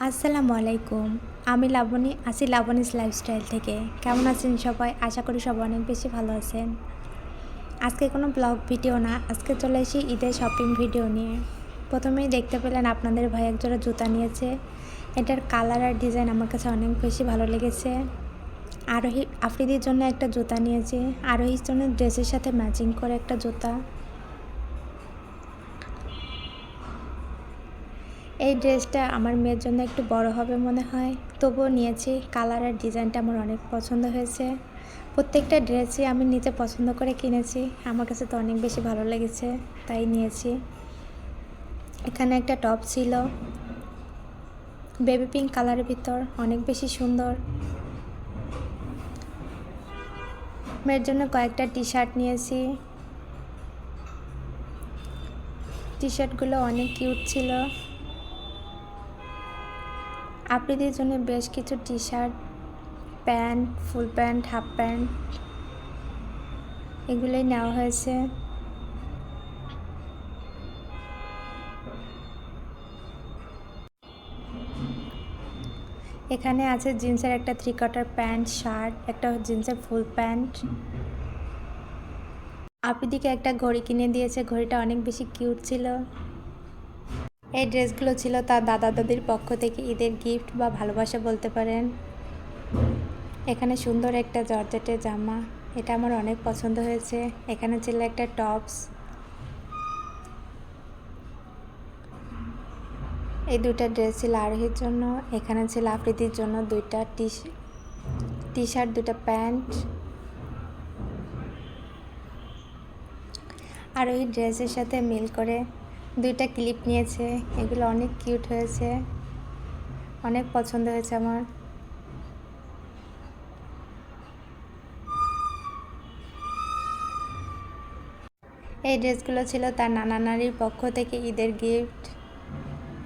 আসসালামু আলাইকুম। আমি লাবণী আছি লাবণীস লাইফস্টাইল থেকে। কেমন আছেন সবাই? আশা করি সবাই অনেক বেশি ভালো আছেন। আজকে কোনো ব্লগ ভিডিও না, আজকে চলে এসেছি ঈদের শপিং ভিডিও নিয়ে। প্রথমেই দেখতে পেলেন আপনাদের ভাই একজোড়া জুতা নিয়েছে। এটার কালার আর ডিজাইন আমার কাছে অনেক বেশি ভালো লেগেছে। আরোহী আফ্রিদির জন্য একটা জুতা নিয়েছি, আরোহীর জন্য ড্রেসের সাথে ম্যাচিং করে একটা জুতা। এই ড্রেসটা আমার মেয়ের জন্য একটু বড় হবে মনে হয়, তবুও নিয়েছি। কালার আর ডিজাইনটা আমার অনেক পছন্দ হয়েছে। প্রত্যেকটা ড্রেসই আমি নিজে পছন্দ করে কিনেছি, আমার কাছে তো অনেক বেশি ভালো লেগেছে, তাই নিয়েছি। এখানে একটা টপ ছিল বেবি পিঙ্ক কালারের ভিতর, অনেক বেশি সুন্দর। মেয়ের জন্য কয়েকটা টি শার্ট নিয়েছি। টি শার্টগুলো অনেক কিউট ছিল। আফ্রিদির জন্য বেশ কিছু T shirt, pant, full pant, half pant এগুলোই নেওয়া হয়েছে। এখানে আছে জিন্সের একটা 3 কোয়ার্টার প্যান্ট, শার্ট, একটা জিন্সের ফুল প্যান্ট। আফ্রিদিকে একটা ঘড়ি কিনে দিয়েছে, ঘড়িটা অনেক বেশি কিউট ছিল। এই ড্রেসগুলো ছিল তার দাদা দাদির পক্ষ থেকে ঈদের গিফট বা ভালোবাসা বলতে পারেন। এখানে সুন্দর একটা জর্জেটের জামা, এটা আমার অনেক পছন্দ হয়েছে। এখানে ছিল একটা টপস। এই দুইটা ড্রেস ছিল আরোহীর জন্য। এখানে ছিল আফ্রিদির জন্য দুইটা টি শার্ট, দুটা প্যান্ট। আরোহী ড্রেসের সাথে মিল করে দুইটা ক্লিপ নিয়েছে, এগুলো অনেক কিউট হয়েছে, অনেক পছন্দ হয়েছে আমার। এই ড্রেসগুলো ছিল তার নানা নানির পক্ষ থেকে ঈদের গিফট।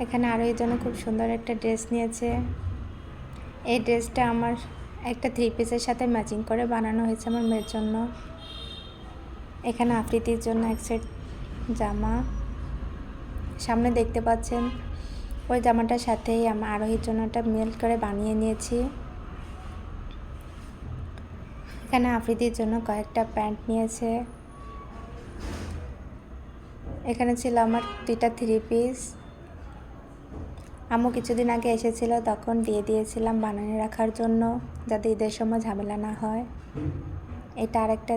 এখানে আরোহীর জন্য খুব সুন্দর একটা ড্রেস নিয়েছে। এই ড্রেসটা আমার একটা 3 পিসের সাথে ম্যাচিং করে বানানো হয়েছে আমার মেয়ের জন্য। এখানে আফ্রিদির জন্য এক সেট জামা সামনে দেখতে পাচ্ছেন, ওই জামাটার সাথেই আমার আরোহীর জন্য একটা মেল করে বানিয়ে নিয়েছি। এখানে আফ্রিদির জন্য কয়েকটা প্যান্ট নিয়েছে। এখানে ছিল আমার দুইটা 3 পিস। আম্মু কিছুদিন আগে এসেছিল, তখন দিয়ে দিয়েছিলাম বানিয়ে রাখার জন্য, যাতে ঈদের সময় ঝামেলা না হয়। এটা আরেকটা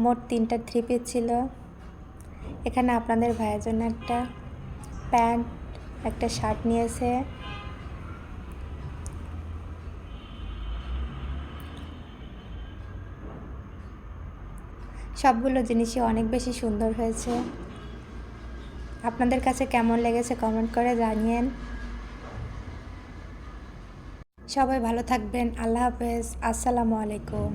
মোট 3টা 3 পিস ছিল। এখানে আপনাদের ভাইয়ের জন্য একটা প্যান্ট, একটা শার্ট নিয়েছে। সবগুলো জিনিসই অনেক বেশি সুন্দর হয়েছে। আপনাদের কাছে কেমন লেগেছে কমেন্ট করে জানিয়েন। সবাই ভালো থাকবেন। আল্লাহ হাফেজ। আসসালামু আলাইকুম।